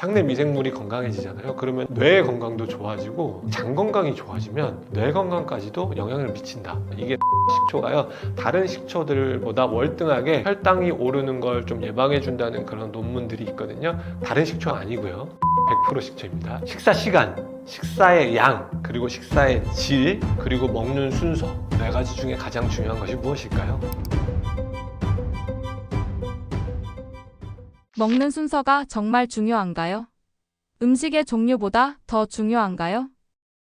장내 미생물이 건강해지잖아요. 그러면 뇌 건강도 좋아지고 장 건강이 좋아지면 뇌 건강까지도 영향을 미친다. 이게 식초가요, 다른 식초들보다 월등하게 혈당이 오르는 걸 좀 예방해 준다는 그런 논문들이 있거든요. 다른 식초 아니고요, 100% 식초입니다. 식사 시간, 식사의 양, 그리고 식사의 질, 그리고 먹는 순서, 네 가지 중에 가장 중요한 것이 무엇일까요? 먹는 순서가 정말 중요한가요? 음식의 종류보다 더 중요한가요?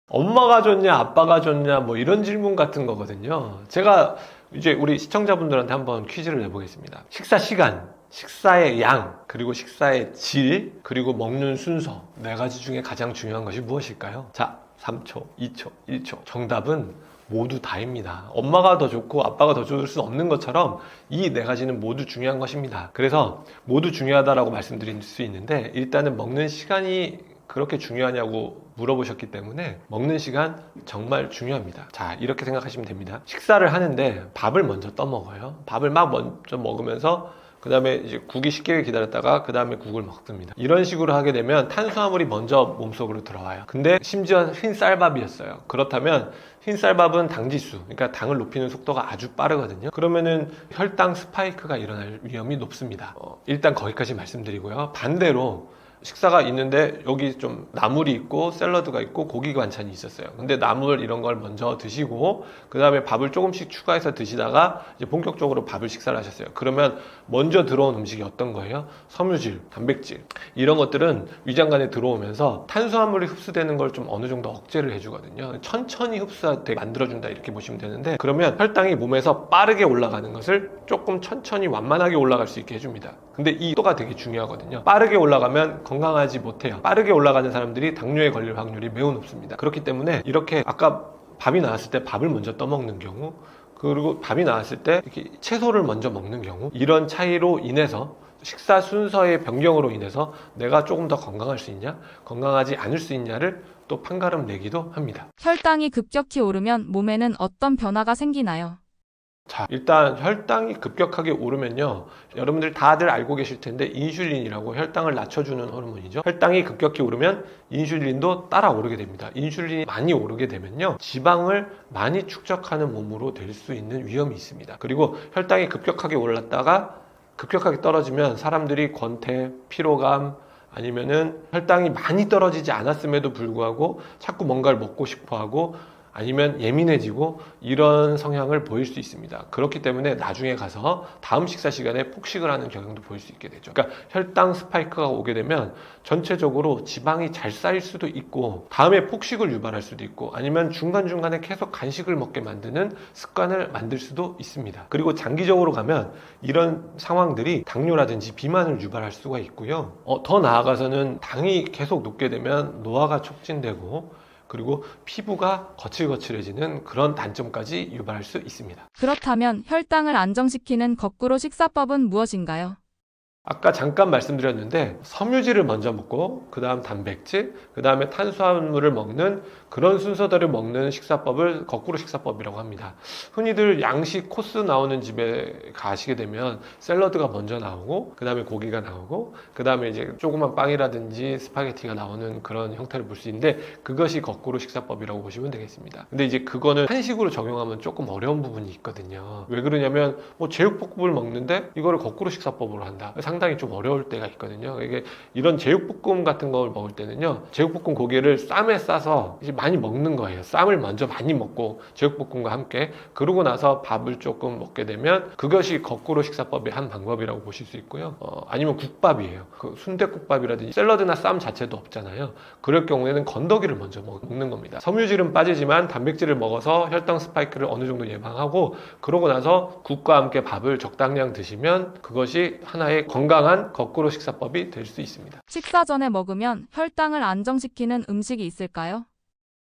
엄마가 좋냐 아빠가 좋냐 뭐 이런 질문 같은 거거든요. 제가 이제 우리 시청자분들한테 한번 퀴즈를 내보겠습니다. 식사 시간, 식사의 양, 그리고 식사의 질, 그리고 먹는 순서, 네 가지 중에 가장 중요한 것이 무엇일까요? 자, 3초, 2초, 1초. 정답은 모두 다입니다. 엄마가 더 좋고 아빠가 더 좋을 수 없는 것처럼 이 네 가지는 모두 중요한 것입니다. 그래서 모두 중요하다라고 말씀드릴 수 있는데, 일단은 먹는 시간이 그렇게 중요하냐고 물어보셨기 때문에 먹는 시간 정말 중요합니다. 자, 이렇게 생각하시면 됩니다. 식사를 하는데 밥을 먼저 떠먹어요. 밥을 막 먼저 먹으면서 그 다음에 이제 국이 식기를 기다렸다가 그 다음에 국을 먹습니다. 이런 식으로 하게 되면 탄수화물이 먼저 몸속으로 들어와요. 근데 심지어 흰 쌀밥이었어요. 그렇다면 흰 쌀밥은 당지수, 그러니까 당을 높이는 속도가 아주 빠르거든요. 그러면은 혈당 스파이크가 일어날 위험이 높습니다. 일단 거기까지 말씀드리고요. 반대로 식사가 있는데 여기 좀 나물이 있고 샐러드가 있고 고기 반찬이 있었어요. 근데 나물 이런 걸 먼저 드시고 그 다음에 밥을 조금씩 추가해서 드시다가 이제 본격적으로 밥을 식사를 하셨어요. 그러면 먼저 들어온 음식이 어떤 거예요? 섬유질, 단백질 이런 것들은 위장관에 들어오면서 탄수화물이 흡수되는 걸 좀 어느 정도 억제를 해주거든요. 천천히 흡수되게 만들어준다 이렇게 보시면 되는데, 그러면 혈당이 몸에서 빠르게 올라가는 것을 조금 천천히 완만하게 올라갈 수 있게 해줍니다. 근데 이 속도가 되게 중요하거든요. 빠르게 올라가면 건강하지 못해요. 빠르게 올라가는 사람들이 당뇨에 걸릴 확률이 매우 높습니다. 그렇기 때문에 이렇게 아까 밥이 나왔을 때 밥을 먼저 떠먹는 경우, 그리고 밥이 나왔을 때 이렇게 채소를 먼저 먹는 경우, 이런 차이로 인해서 식사 순서의 변경으로 인해서 내가 조금 더 건강할 수 있냐, 건강하지 않을 수 있냐를 또 판가름 내기도 합니다. 혈당이 급격히 오르면 몸에는 어떤 변화가 생기나요? 자, 일단 혈당이 급격하게 오르면요, 여러분들 다들 알고 계실 텐데 인슐린이라고 혈당을 낮춰주는 호르몬이죠. 혈당이 급격히 오르면 인슐린도 따라 오르게 됩니다. 인슐린이 많이 오르게 되면요, 지방을 많이 축적하는 몸으로 될 수 있는 위험이 있습니다. 그리고 혈당이 급격하게 올랐다가 급격하게 떨어지면 사람들이 권태, 피로감, 아니면은 혈당이 많이 떨어지지 않았음에도 불구하고 자꾸 뭔가를 먹고 싶어 하고, 아니면 예민해지고, 이런 성향을 보일 수 있습니다. 그렇기 때문에 나중에 가서 다음 식사 시간에 폭식을 하는 경향도 보일 수 있게 되죠. 그러니까 혈당 스파이크가 오게 되면 전체적으로 지방이 잘 쌓일 수도 있고, 다음에 폭식을 유발할 수도 있고, 아니면 중간중간에 계속 간식을 먹게 만드는 습관을 만들 수도 있습니다. 그리고 장기적으로 가면 이런 상황들이 당뇨라든지 비만을 유발할 수가 있고요. 더 나아가서는 당이 계속 높게 되면 노화가 촉진되고, 그리고 피부가 거칠거칠해지는 그런 단점까지 유발할 수 있습니다. 그렇다면 혈당을 안정시키는 거꾸로 식사법은 무엇인가요? 아까 잠깐 말씀드렸는데 섬유질을 먼저 먹고 그 다음 단백질, 그 다음에 탄수화물을 먹는 그런 순서대로 먹는 식사법을 거꾸로 식사법이라고 합니다. 흔히들 양식 코스 나오는 집에 가시게 되면 샐러드가 먼저 나오고 그 다음에 고기가 나오고 그 다음에 이제 조그만 빵이라든지 스파게티가 나오는 그런 형태를 볼 수 있는데, 그것이 거꾸로 식사법이라고 보시면 되겠습니다. 근데 이제 그거는 한식으로 적용하면 조금 어려운 부분이 있거든요. 왜 그러냐면 제육볶음을 먹는데 이거를 거꾸로 식사법으로 한다, 상당히 좀 어려울 때가 있거든요. 이게 이런 제육볶음 같은 걸 먹을 때는요, 제육볶음 고기를 쌈에 싸서 이제 많이 먹는 거예요. 쌈을 먼저 많이 먹고 제육볶음과 함께, 그러고 나서 밥을 조금 먹게 되면 그것이 거꾸로 식사법의 한 방법이라고 보실 수 있고요. 아니면 국밥이에요. 그 순댓국밥이라든지 샐러드나 쌈 자체도 없잖아요. 그럴 경우에는 건더기를 먼저 먹는 겁니다. 섬유질은 빠지지만 단백질을 먹어서 혈당 스파이크를 어느 정도 예방하고, 그러고 나서 국과 함께 밥을 적당량 드시면 그것이 하나의 건강한 거꾸로 식사법이 될 수 있습니다. 식사 전에 먹으면 혈당을 안정시키는 음식이 있을까요?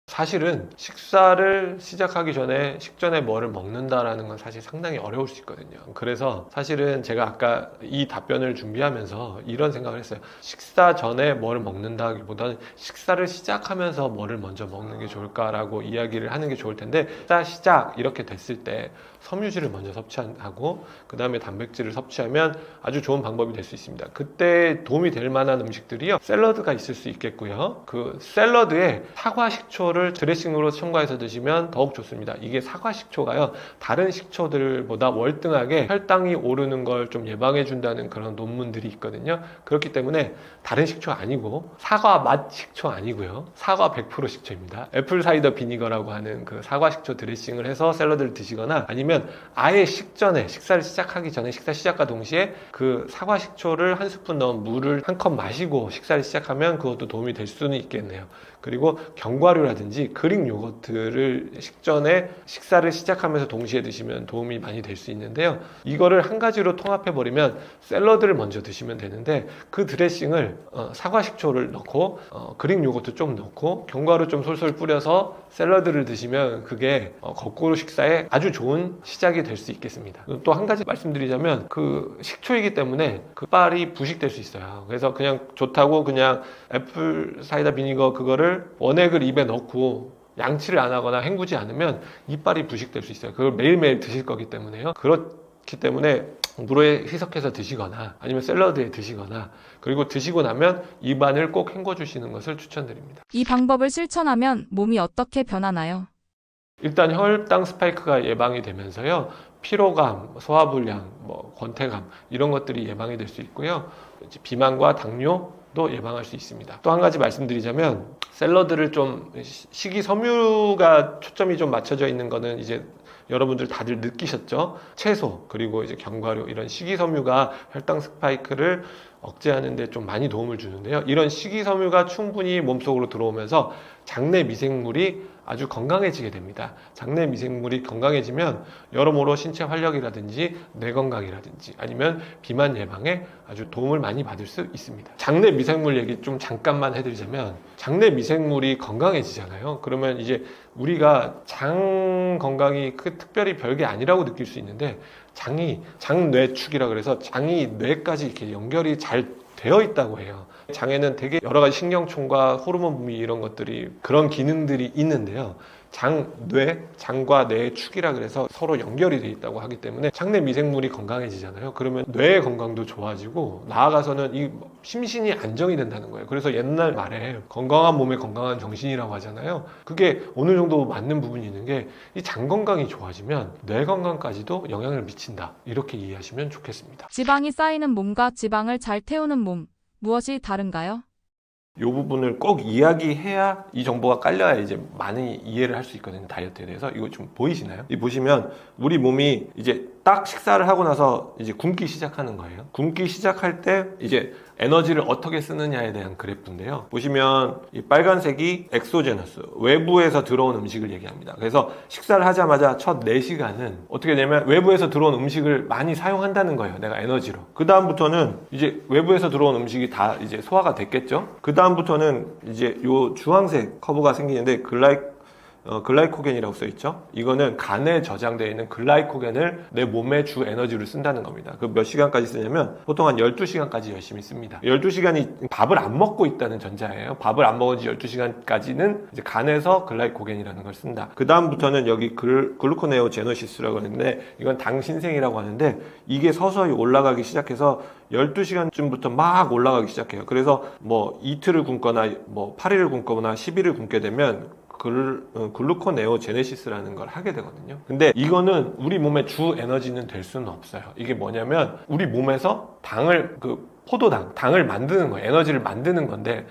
사실은 식사를 시작하기 전에 식전에 뭐를 먹는다라는 건 사실 상당히 어려울 수 있거든요. 그래서 사실은 제가 아까 이 답변을 준비하면서 이런 생각을 했어요. 식사 전에 뭐를 먹는다기보다는 식사를 시작하면서 뭐를 먼저 먹는 게 좋을까라고 이야기를 하는 게 좋을 텐데, 식사 시작 이렇게 됐을 때 섬유질을 먼저 섭취하고 그 다음에 단백질을 섭취하면 아주 좋은 방법이 될 수 있습니다. 그때 도움이 될 만한 음식들이요, 샐러드가 있을 수 있겠고요. 그 샐러드에 사과 식초를 드레싱으로 첨가해서 드시면 더욱 좋습니다. 이게 사과 식초가요, 다른 식초들보다 월등하게 혈당이 오르는 걸 좀 예방해 준다는 그런 논문들이 있거든요. 그렇기 때문에 다른 식초 아니고, 사과 맛 식초 아니고요, 사과 100% 식초입니다. 애플 사이더 비니거라고 하는 그 사과 식초 드레싱을 해서 샐러드를 드시거나, 아니면 아예 식전에, 식사를 시작하기 전에, 식사 시작과 동시에 그 사과 식초를 한 스푼 넣은 물을 한 컵 마시고 식사를 시작하면 그것도 도움이 될 수는 있겠네요. 그리고 견과류라든지 그릭 요거트를 식전에 식사를 시작하면서 동시에 드시면 도움이 많이 될 수 있는데요. 이거를 한 가지로 통합해 버리면 샐러드를 먼저 드시면 되는데, 그 드레싱을 사과 식초를 넣고 그릭 요거트 좀 넣고 견과류 좀 솔솔 뿌려서 샐러드를 드시면 그게 거꾸로 식사에 아주 좋은 시작이 될 수 있겠습니다. 또 한 가지 말씀드리자면, 그 식초이기 때문에 그 빨이 부식될 수 있어요. 그래서 그냥 좋다고 그냥 애플 사이다 비니거 그거를 원액을 입에 넣고 양치를 안 하거나 헹구지 않으면 이빨이 부식될 수 있어요. 그걸 매일매일 드실 거기 때문에요. 그렇기 때문에 물에 희석해서 드시거나 아니면 샐러드에 드시거나, 그리고 드시고 나면 입안을 꼭 헹궈 주시는 것을 추천드립니다. 이 방법을 실천하면 몸이 어떻게 변하나요? 일단 혈당 스파이크가 예방이 되면서요, 피로감, 소화불량, 권태감 이런 것들이 예방이 될 수 있고요. 이제 비만과 당뇨도 예방할 수 있습니다. 또 한 가지 말씀드리자면, 샐러드를 좀 식이섬유가 초점이 좀 맞춰져 있는 거는 이제 여러분들 다들 느끼셨죠? 채소, 그리고 이제 견과류, 이런 식이섬유가 혈당 스파이크를 억제하는 데 좀 많이 도움을 주는데요. 이런 식이섬유가 충분히 몸속으로 들어오면서 장내 미생물이 아주 건강해지게 됩니다. 장내 미생물이 건강해지면 여러모로 신체 활력이라든지 뇌 건강이라든지 아니면 비만 예방에 아주 도움을 많이 받을 수 있습니다. 장내 미생물 얘기 좀 잠깐만 해드리자면, 장내 미생물이 건강해지잖아요. 그러면 이제 우리가 장 건강이 특별히 별게 아니라고 느낄 수 있는데, 장뇌축이라 그래서 장이 뇌까지 이렇게 연결이 잘 되어 있다고 해요. 장에는 되게 여러 가지 신경총과 호르몬 분비 이런 것들이, 그런 기능들이 있는데요. 장과 뇌의 축이라 그래서 서로 연결이 돼 있다고 하기 때문에 장내 미생물이 건강해지잖아요. 그러면 뇌의 건강도 좋아지고 나아가서는 이 심신이 안정이 된다는 거예요. 그래서 옛날 말에 건강한 몸에 건강한 정신이라고 하잖아요. 그게 어느 정도 맞는 부분이 있는 게, 이 장 건강이 좋아지면 뇌 건강까지도 영향을 미친다, 이렇게 이해하시면 좋겠습니다. 지방이 쌓이는 몸과 지방을 잘 태우는 몸, 무엇이 다른가요? 이 부분을 꼭 이야기해야, 이 정보가 깔려야 이제 많이 이해를 할 수 있거든요. 다이어트에 대해서. 이거 좀 보이시나요? 이 보시면 우리 몸이 이제 딱 식사를 하고 나서 이제 굶기 시작하는 거예요. 굶기 시작할 때 이제 에너지를 어떻게 쓰느냐에 대한 그래프인데요. 보시면 이 빨간색이 엑소제너스, 외부에서 들어온 음식을 얘기합니다. 그래서 식사를 하자마자 첫 4시간은 어떻게 되냐면 외부에서 들어온 음식을 많이 사용한다는 거예요. 내가 에너지로. 그 다음부터는 이제 외부에서 들어온 음식이 다 이제 소화가 됐겠죠. 그 다음부터는 이제 요 주황색 커브가 생기는데 글라이코겐이라고 써 있죠. 이거는 간에 저장되어 있는 글라이코겐을 내 몸의 주 에너지로 쓴다는 겁니다. 그 몇 시간까지 쓰냐면 보통 한 12시간까지 열심히 씁니다. 12시간이 밥을 안 먹고 있다는 전자예요. 밥을 안 먹은 지 12시간까지는 이제 간에서 글라이코겐이라는 걸 쓴다. 그 다음부터는 여기 글루코네오제노시스라고 하는데, 이건 당 신생이라고 하는데, 이게 서서히 올라가기 시작해서 12시간쯤부터 막 올라가기 시작해요. 그래서 이틀을 굶거나 8일을 굶거나 10일을 굶게 되면 글루코네오제네시스라는 걸 하게 되거든요. 근데 이거는 우리 몸의 주 에너지는 될 수는 없어요. 이게 뭐냐면, 우리 몸에서 당을, 포도당, 당을 만드는 거예요. 에너지를 만드는 건데,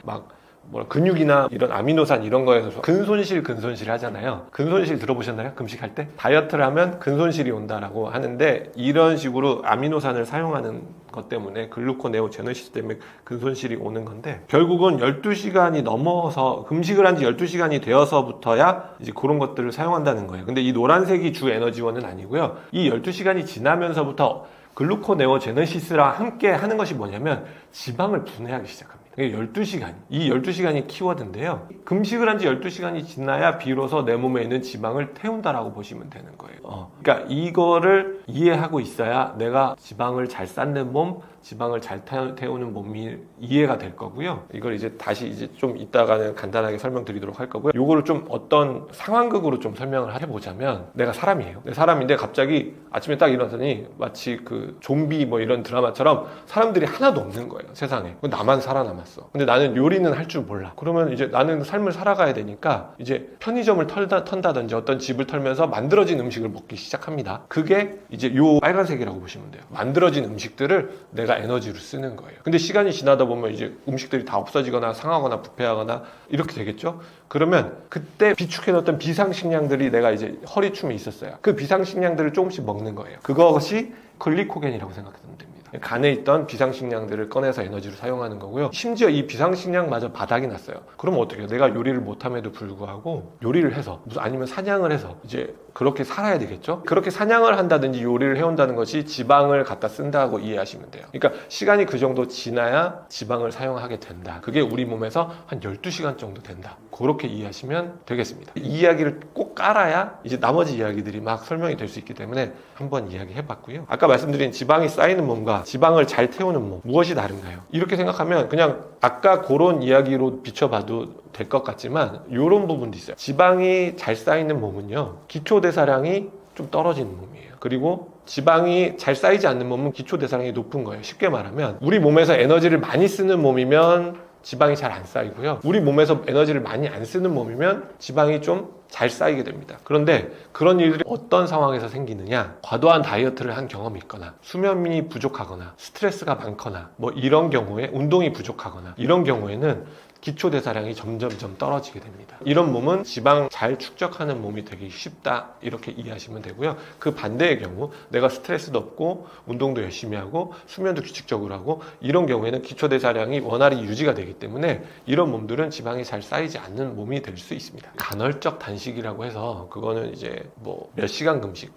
근육이나 이런 아미노산 이런 거에서 근손실 하잖아요. 근손실 들어보셨나요? 금식할 때? 다이어트를 하면 근손실이 온다라고 하는데, 이런 식으로 아미노산을 사용하는 것 때문에, 글루코네오제네시스 때문에 근손실이 오는 건데, 결국은 12시간이 넘어서, 금식을 한 지 12시간이 되어서부터야 이제 그런 것들을 사용한다는 거예요. 근데 이 노란색이 주 에너지원은 아니고요. 이 12시간이 지나면서부터 글루코네오제네시스랑 함께 하는 것이 뭐냐면 지방을 분해하기 시작합니다. 이게 12시간. 이 12시간이 키워드인데요. 금식을 한 지 12시간이 지나야 비로소 내 몸에 있는 지방을 태운다라고 보시면 되는 거예요. 그러니까 이거를 이해하고 있어야 내가 지방을 잘 쌓는 몸, 지방을 잘 태우는 몸이 이해가 될 거고요. 이걸 이제 다시 이제 좀 이따가는 간단하게 설명드리도록 할 거고요. 요거를 좀 어떤 상황극으로 좀 설명을 해보자면, 내가 사람이에요. 사람인데 갑자기 아침에 딱 일어나더니 마치 그 좀비 뭐 이런 드라마처럼 사람들이 하나도 없는 거예요, 세상에. 나만 살아남았어. 근데 나는 요리는 할 줄 몰라. 그러면 이제 나는 삶을 살아가야 되니까 이제 편의점을 턴다든지 어떤 집을 털면서 만들어진 음식을 먹기 시작합니다. 그게 이제 요 빨간색이라고 보시면 돼요. 만들어진 음식들을 내가 에너지로 쓰는 거예요. 근데 시간이 지나다 보면 이제 음식들이 다 없어지거나 상하거나 부패하거나 이렇게 되겠죠? 그러면 그때 비축해뒀던 비상식량들이 내가 이제 허리춤에 있었어요. 그 비상식량들을 조금씩 먹는 거예요. 그것이 글리코겐이라고 생각하면 됩니다. 간에 있던 비상식량들을 꺼내서 에너지로 사용하는 거고요. 심지어 이 비상식량마저 바닥이 났어요. 그러면 어떻게 해요? 내가 요리를 못함에도 불구하고 요리를 해서 아니면 사냥을 해서 이제 그렇게 살아야 되겠죠? 그렇게 사냥을 한다든지 요리를 해온다는 것이 지방을 갖다 쓴다고 이해하시면 돼요. 그러니까 시간이 그 정도 지나야 지방을 사용하게 된다. 그게 우리 몸에서 한 12시간 정도 된다. 그렇게 이해하시면 되겠습니다. 이 이야기를 꼭 깔아야 이제 나머지 이야기들이 막 설명이 될 수 있기 때문에 한번 이야기해봤고요. 아까 말씀드린 지방이 쌓이는 몸과 지방을 잘 태우는 몸, 무엇이 다른가요? 이렇게 생각하면 그냥 아까 그런 이야기로 비춰봐도 될 것 같지만 이런 부분도 있어요. 지방이 잘 쌓이는 몸은요, 기초대사량이 좀 떨어지는 몸이에요. 그리고 지방이 잘 쌓이지 않는 몸은 기초대사량이 높은 거예요. 쉽게 말하면 우리 몸에서 에너지를 많이 쓰는 몸이면 지방이 잘 안 쌓이고요. 우리 몸에서 에너지를 많이 안 쓰는 몸이면 지방이 좀 잘 쌓이게 됩니다. 그런데 그런 일들이 어떤 상황에서 생기느냐? 과도한 다이어트를 한 경험이 있거나, 수면이 부족하거나, 스트레스가 많거나, 뭐 이런 경우에 운동이 부족하거나, 이런 경우에는 기초대사량이 점점점 떨어지게 됩니다. 이런 몸은 지방 잘 축적하는 몸이 되기 쉽다, 이렇게 이해하시면 되고요. 그 반대의 경우, 내가 스트레스도 없고 운동도 열심히 하고 수면도 규칙적으로 하고, 이런 경우에는 기초대사량이 원활히 유지가 되기 때문에 이런 몸들은 지방이 잘 쌓이지 않는 몸이 될 수 있습니다. 간헐적 단식이라고 해서 그거는 이제 뭐 몇 시간 금식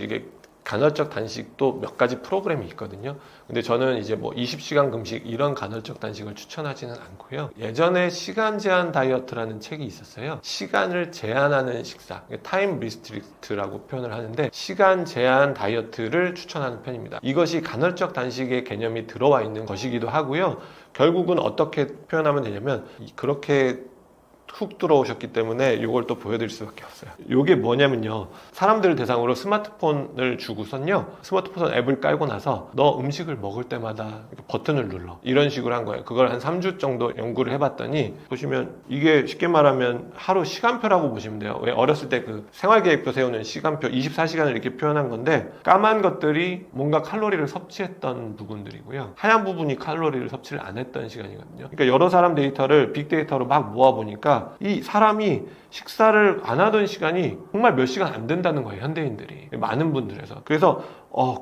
이게 간헐적 단식도 몇 가지 프로그램이 있거든요. 근데 저는 이제 뭐 20시간 금식 이런 간헐적 단식을 추천하지는 않고요. 예전에 시간 제한 다이어트라는 책이 있었어요. 시간을 제한하는 식사, 타임 리스트릭트라고 표현을 하는데, 시간 제한 다이어트를 추천하는 편입니다. 이것이 간헐적 단식의 개념이 들어와 있는 것이기도 하고요. 결국은 어떻게 표현하면 되냐면, 그렇게 훅 들어오셨기 때문에 이걸 또 보여드릴 수밖에 없어요. 이게 뭐냐면요, 사람들을 대상으로 스마트폰을 주고선요, 스마트폰 앱을 깔고 나서 너 음식을 먹을 때마다 버튼을 눌러, 이런 식으로 한 거예요. 그걸 한 3주 정도 연구를 해봤더니, 보시면 이게 쉽게 말하면 하루 시간표라고 보시면 돼요. 왜 어렸을 때 그 생활계획표 세우는 시간표 24시간을 이렇게 표현한 건데, 까만 것들이 뭔가 칼로리를 섭취했던 부분들이고요, 하얀 부분이 칼로리를 섭취를 안 했던 시간이거든요. 그러니까 여러 사람 데이터를 빅데이터로 막 모아보니까 이 사람이 식사를 안 하던 시간이 정말 몇 시간 안 된다는 거예요, 현대인들이. 많은 분들에서. 그래서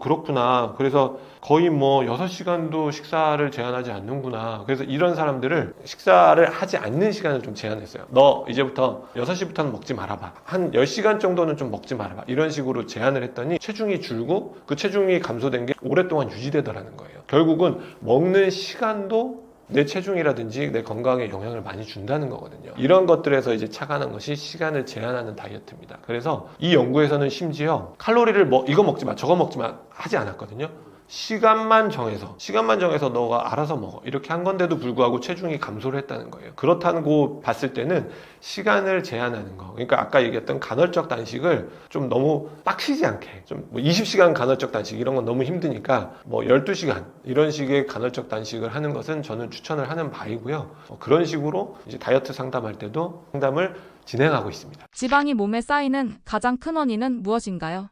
그렇구나. 그래서 거의 뭐 6시간도 식사를 제한하지 않는구나. 그래서 이런 사람들을 식사를 하지 않는 시간을 좀 제한했어요. 너 이제부터 6시부터는 먹지 말아봐. 한 10시간 정도는 좀 먹지 말아봐. 이런 식으로 제한을 했더니 체중이 줄고, 그 체중이 감소된 게 오랫동안 유지되더라는 거예요. 결국은 먹는 시간도 내 체중이라든지 내 건강에 영향을 많이 준다는 거거든요. 이런 것들에서 이제 착안한 것이 시간을 제한하는 다이어트입니다. 그래서 이 연구에서는 심지어 칼로리를 이거 먹지 마, 저거 먹지 마 하지 않았거든요. 시간만 정해서 너가 알아서 먹어, 이렇게 한 건데도 불구하고 체중이 감소를 했다는 거예요. 그렇다고 봤을 때는 시간을 제한하는 거, 그러니까 아까 얘기했던 간헐적 단식을 좀 너무 빡시지 않게, 좀 뭐 20시간 간헐적 단식 이런 건 너무 힘드니까 뭐 12시간 이런 식의 간헐적 단식을 하는 것은 저는 추천을 하는 바이고요. 그런 식으로 이제 다이어트 상담할 때도 상담을 진행하고 있습니다. 지방이 몸에 쌓이는 가장 큰 원인은 무엇인가요?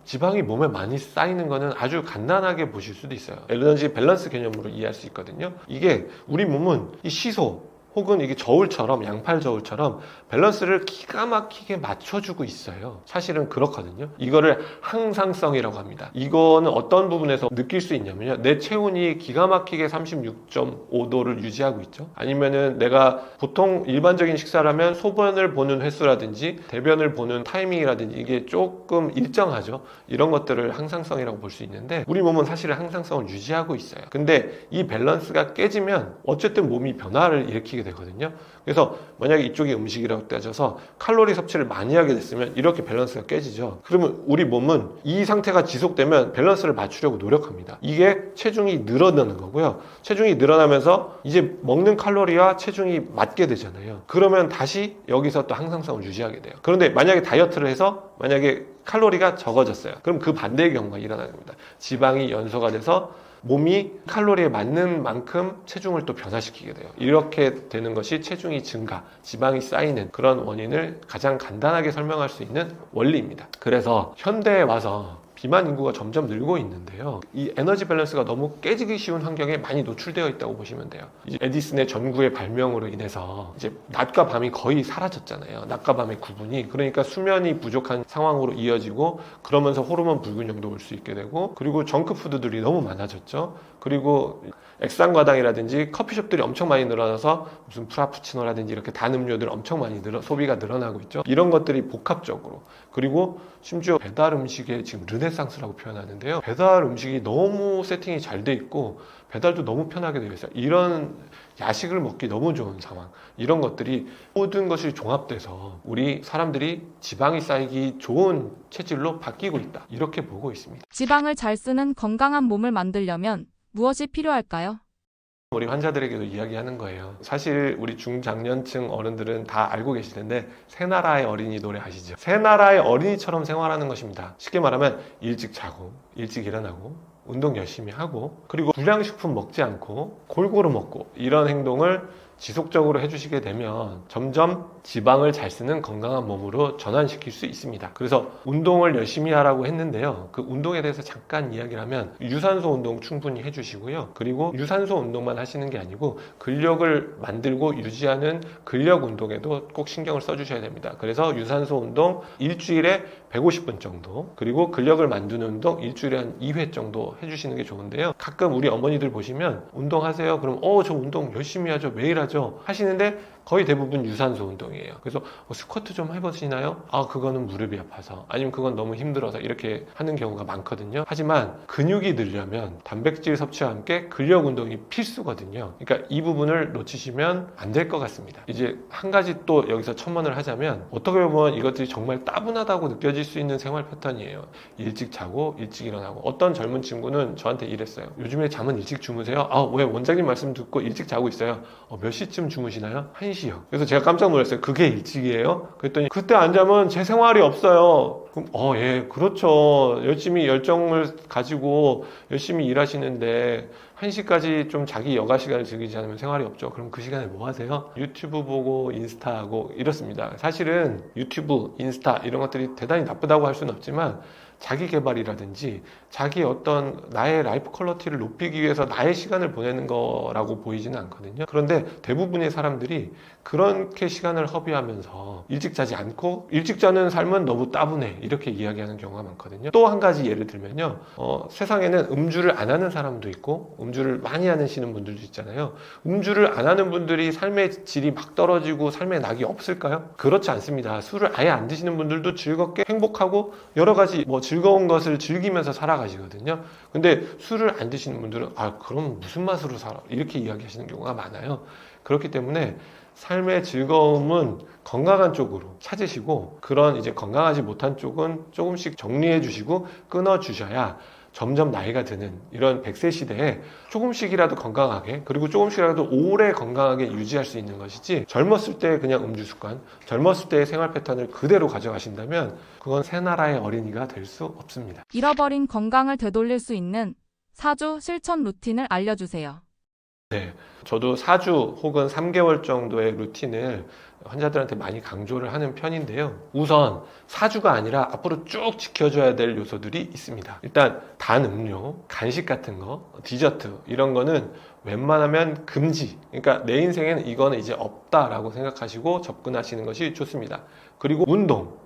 지방이 몸에 많이 쌓이는 거는 아주 간단하게 보실 수도 있어요. 에너지 밸런스 개념으로 이해할 수 있거든요. 이게 우리 몸은 이 시소, 혹은 이게 저울처럼, 양팔 저울처럼 밸런스를 기가 막히게 맞춰주고 있어요. 사실은 그렇거든요. 이거를 항상성이라고 합니다. 이거는 어떤 부분에서 느낄 수 있냐면요, 내 체온이 기가 막히게 36.5도를 유지하고 있죠. 아니면은 내가 보통 일반적인 식사라면 소변을 보는 횟수라든지 대변을 보는 타이밍이라든지 이게 조금 일정하죠. 이런 것들을 항상성이라고 볼 수 있는데, 우리 몸은 사실은 항상성을 유지하고 있어요. 근데 이 밸런스가 깨지면 어쨌든 몸이 변화를 일으키게 되거든요. 그래서 만약에 이쪽이 음식이라고 따져서 칼로리 섭취를 많이 하게 됐으면 이렇게 밸런스가 깨지죠. 그러면 우리 몸은 이 상태가 지속되면 밸런스를 맞추려고 노력합니다. 이게 체중이 늘어나는 거고요. 체중이 늘어나면서 이제 먹는 칼로리와 체중이 맞게 되잖아요. 그러면 다시 여기서 또 항상성을 유지하게 돼요. 그런데 만약에 다이어트를 해서 만약에 칼로리가 적어졌어요. 그럼 그 반대의 경우가 일어나는 겁니다. 지방이 연소가 돼서 몸이 칼로리에 맞는 만큼 체중을 또 변화시키게 돼요. 이렇게 되는 것이 체중이 증가, 지방이 쌓이는 그런 원인을 가장 간단하게 설명할 수 있는 원리입니다. 그래서 현대에 와서 비만 인구가 점점 늘고 있는데요. 이 에너지 밸런스가 너무 깨지기 쉬운 환경에 많이 노출되어 있다고 보시면 돼요. 이제 에디슨의 전구의 발명으로 인해서 이제 낮과 밤이 거의 사라졌잖아요. 낮과 밤의 구분이. 그러니까 수면이 부족한 상황으로 이어지고, 그러면서 호르몬 불균형도 올 수 있게 되고, 그리고 정크푸드들이 너무 많아졌죠. 그리고 액상과당이라든지 커피숍들이 엄청 많이 늘어나서 무슨 프라푸치노라든지 이렇게 단 음료들 엄청 많이 소비가 늘어나고 있죠. 이런 것들이 복합적으로, 그리고 심지어 배달 음식의 지금 르네상스라고 표현하는데요. 배달 음식이 너무 세팅이 잘 돼 있고 배달도 너무 편하게 되어 있어요. 이런 야식을 먹기 너무 좋은 상황, 이런 것들이 모든 것이 종합돼서 우리 사람들이 지방이 쌓이기 좋은 체질로 바뀌고 있다, 이렇게 보고 있습니다. 지방을 잘 쓰는 건강한 몸을 만들려면 무엇이 필요할까요? 우리 환자들에게도 이야기하는 거예요. 사실 우리 중장년층 어른들은 다 알고 계실 텐데, 새나라의 어린이 노래 아시죠? 새나라의 어린이처럼 생활하는 것입니다. 쉽게 말하면 일찍 자고 일찍 일어나고 운동 열심히 하고, 그리고 불량식품 먹지 않고 골고루 먹고, 이런 행동을 지속적으로 해주시게 되면 점점 지방을 잘 쓰는 건강한 몸으로 전환시킬 수 있습니다. 그래서 운동을 열심히 하라고 했는데요. 그 운동에 대해서 잠깐 이야기를 하면, 유산소 운동 충분히 해주시고요. 그리고 유산소 운동만 하시는 게 아니고 근력을 만들고 유지하는 근력 운동에도 꼭 신경을 써주셔야 됩니다. 그래서 유산소 운동 일주일에 150분 정도, 그리고 근력을 만드는 운동 일주일에 한 2회 정도 해주시는 게 좋은데요. 가끔 우리 어머니들 보시면 운동하세요? 그럼 저 운동 열심히 하죠, 매일 하죠 하시는데 거의 대부분 유산소 운동이에요. 그래서 스쿼트 좀 해보시나요? 그거는 무릎이 아파서, 아니면 그건 너무 힘들어서, 이렇게 하는 경우가 많거든요. 하지만 근육이 늘려면 단백질 섭취와 함께 근력 운동이 필수거든요. 그러니까 이 부분을 놓치시면 안 될 것 같습니다. 이제 한 가지 또 여기서 첨언을 하자면, 어떻게 보면 이것들이 정말 따분하다고 느껴질 수 있는 생활 패턴이에요. 일찍 자고 일찍 일어나고. 어떤 젊은 친구는 저한테 이랬어요. 요즘에 잠은 일찍 주무세요? 왜 원장님 말씀 듣고 일찍 자고 있어요? 몇 시쯤 주무시나요? 1시요. 그래서 제가 깜짝 놀랐어요. 그게 일찍이에요? 그랬더니 그때 안 자면 제 생활이 없어요. 그럼 예, 그렇죠. 열심히 열정을 가지고 열심히 일하시는데 1시까지 좀 자기 여가 시간을 즐기지 않으면 생활이 없죠. 그럼 그 시간에 뭐 하세요? 유튜브 보고 인스타하고 이렇습니다. 사실은 유튜브, 인스타 이런 것들이 대단히 나쁘다고 할 수는 없지만, 자기 개발이라든지 자기 어떤 나의 라이프 퀄리티를 높이기 위해서 나의 시간을 보내는 거라고 보이지는 않거든요. 그런데 대부분의 사람들이 그렇게 시간을 허비하면서 일찍 자지 않고, 일찍 자는 삶은 너무 따분해, 이렇게 이야기하는 경우가 많거든요. 또 한 가지 예를 들면요, 세상에는 음주를 안 하는 사람도 있고 음주를 많이 하시는 분들도 있잖아요. 음주를 안 하는 분들이 삶의 질이 막 떨어지고 삶의 낙이 없을까요? 그렇지 않습니다. 술을 아예 안 드시는 분들도 즐겁게 행복하고 여러 가지 즐거운 것을 즐기면서 살아가시거든요. 근데 술을 안 드시는 분들은 그럼 무슨 맛으로 살아? 이렇게 이야기하시는 경우가 많아요. 그렇기 때문에 삶의 즐거움은 건강한 쪽으로 찾으시고, 그런 이제 건강하지 못한 쪽은 조금씩 정리해 주시고 끊어 주셔야 점점 나이가 드는 이런 100세 시대에 조금씩이라도 건강하게, 그리고 조금씩이라도 오래 건강하게 유지할 수 있는 것이지, 젊었을 때 그냥 음주 습관, 젊었을 때의 생활 패턴을 그대로 가져가신다면 그건 새나라의 어린이가 될 수 없습니다. 잃어버린 건강을 되돌릴 수 있는 4주 실천 루틴을 알려주세요. 네, 저도 4주 혹은 3개월 정도의 루틴을 환자들한테 많이 강조를 하는 편인데요. 우선 4주가 아니라 앞으로 쭉 지켜줘야 될 요소들이 있습니다. 일단 단 음료, 간식 같은 거, 디저트 이런 거는 웬만하면 금지. 그러니까 내 인생에는 이거는 이제 없다라고 생각하시고 접근하시는 것이 좋습니다. 그리고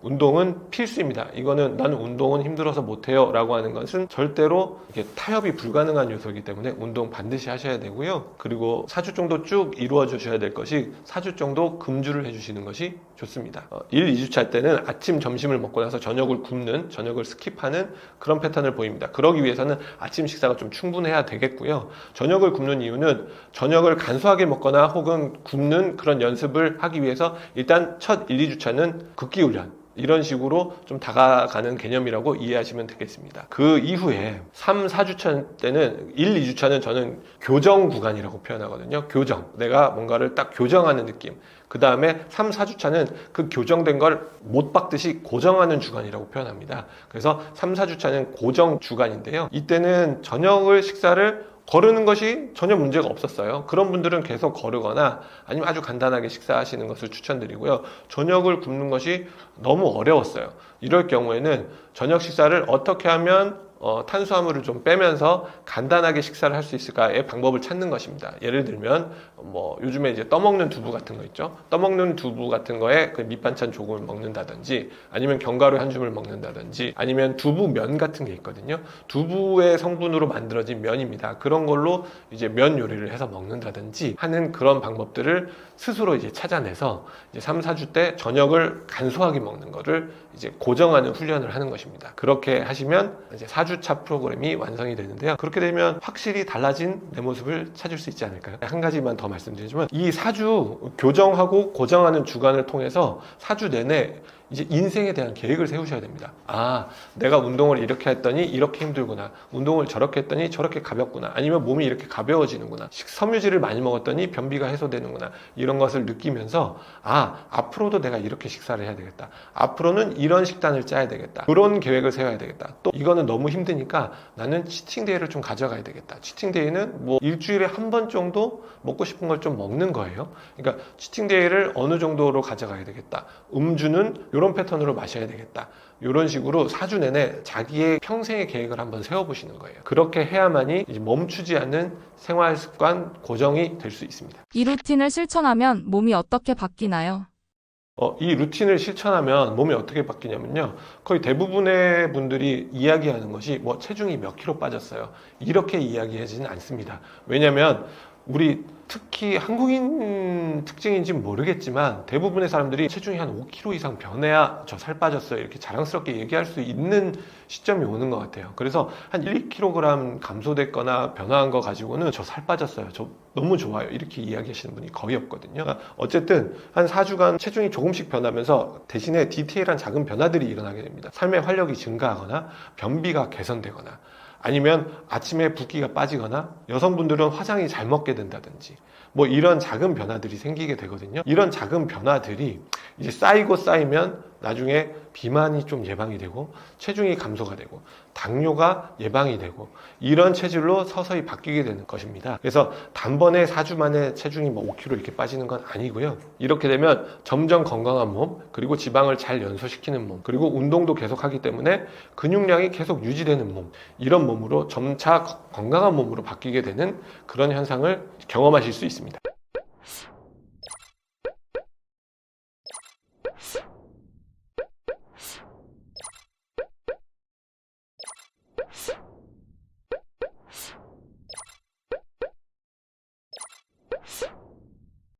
운동은 필수입니다. 이거는 나는 운동은 힘들어서 못해요 라고 하는 것은 절대로 이게 타협이 불가능한 요소이기 때문에 운동 반드시 하셔야 되고요. 그리고 4주 정도 쭉 이루어 주셔야 될 것이 4주 정도 금주를 해주시는 것이 좋습니다. 1, 2주차 할 때는 아침, 점심을 먹고 나서 저녁을 굶는, 저녁을 스킵하는 그런 패턴을 보입니다. 그러기 위해서는 아침 식사가 좀 충분해야 되겠고요. 저녁을 굶는 이유는 저녁을 간소하게 먹거나 혹은 굶는 그런 연습을 하기 위해서 일단 첫 1, 2주차는 극기훈련, 이런 식으로 좀 다가가는 개념이라고 이해하시면 되겠습니다. 그 이후에 3, 4주차 때는 1, 2주차는 저는 교정 구간이라고 표현하거든요. 교정. 내가 뭔가를 딱 교정하는 느낌. 그 다음에 3, 4주차는 그 교정된 걸 못 박듯이 고정하는 주간이라고 표현합니다. 그래서 3, 4주차는 고정 주간인데요. 이때는 저녁을 식사를 거르는 것이 전혀 문제가 없었어요. 그런 분들은 계속 거르거나 아니면 아주 간단하게 식사하시는 것을 추천드리고요. 저녁을 굶는 것이 너무 어려웠어요. 이럴 경우에는 저녁 식사를 어떻게 하면 탄수화물을 좀 빼면서 간단하게 식사를 할 수 있을까의 방법을 찾는 것입니다. 예를 들면 요즘에 이제 떠먹는 두부 같은 거 있죠. 떠먹는 두부 같은 거에 그 밑반찬 조금을 먹는다든지 아니면 견과류 한 줌을 먹는다든지 아니면 두부면 같은 게 있거든요. 두부의 성분으로 만들어진 면입니다. 그런 걸로 이제 면 요리를 해서 먹는다든지 하는 그런 방법들을 스스로 이제 찾아내서 이제 3, 4주 때 저녁을 간소하게 먹는 거를 이제 고정하는 훈련을 하는 것입니다. 그렇게 하시면 이제 4주차 프로그램이 완성이 되는데요. 그렇게 되면 확실히 달라진 내 모습을 찾을 수 있지 않을까요? 한 가지만 더 말씀드리지만 이 4주 교정하고 고정하는 주간을 통해서 4주 내내 이제 인생에 대한 계획을 세우셔야 됩니다. 아, 내가 운동을 이렇게 했더니 이렇게 힘들구나. 운동을 저렇게 했더니 저렇게 가볍구나. 아니면 몸이 이렇게 가벼워지는구나. 섬유질을 많이 먹었더니 변비가 해소되는구나. 이런 것을 느끼면서 앞으로도 내가 이렇게 식사를 해야 되겠다. 앞으로는 이런 식단을 짜야 되겠다. 그런 계획을 세워야 되겠다. 또 이거는 너무 힘드니까 나는 치팅데이를 좀 가져가야 되겠다. 치팅데이는 일주일에 한 번 정도 먹고 싶은 걸 좀 먹는 거예요. 그러니까 치팅데이를 어느 정도로 가져가야 되겠다. 음주는 이런 패턴으로 마셔야 되겠다. 이런 식으로 4주 내내 자기의 평생의 계획을 한번 세워보시는 거예요. 그렇게 해야만이 이제 멈추지 않는 생활 습관 고정이 될 수 있습니다. 이 루틴을 실천하면 몸이 어떻게 바뀌나요? 이 루틴을 실천하면 몸이 어떻게 바뀌냐면요. 거의 대부분의 분들이 이야기하는 것이 체중이 몇 킬로 빠졌어요. 이렇게 이야기하지는 않습니다. 왜냐하면 우리 특히 한국인 특징인지는 모르겠지만 대부분의 사람들이 체중이 한 5kg 이상 변해야 저 살 빠졌어요 이렇게 자랑스럽게 얘기할 수 있는 시점이 오는 것 같아요. 그래서 한 1, 2kg 감소됐거나 변화한 거 가지고는 저 살 빠졌어요, 저 너무 좋아요 이렇게 이야기하시는 분이 거의 없거든요. 어쨌든 한 4주간 체중이 조금씩 변하면서 대신에 디테일한 작은 변화들이 일어나게 됩니다. 삶의 활력이 증가하거나 변비가 개선되거나 아니면 아침에 붓기가 빠지거나 여성분들은 화장이 잘 먹게 된다든지 이런 작은 변화들이 생기게 되거든요. 이런 작은 변화들이 이제 쌓이고 쌓이면 나중에 비만이 좀 예방이 되고 체중이 감소가 되고 당뇨가 예방이 되고 이런 체질로 서서히 바뀌게 되는 것입니다. 그래서 단번에 4주 만에 체중이 5kg 이렇게 빠지는 건 아니고요. 이렇게 되면 점점 건강한 몸, 그리고 지방을 잘 연소시키는 몸, 그리고 운동도 계속 하기 때문에 근육량이 계속 유지되는 몸, 이런 몸으로 점차 건강한 몸으로 바뀌게 되는 그런 현상을 경험하실 수 있습니다.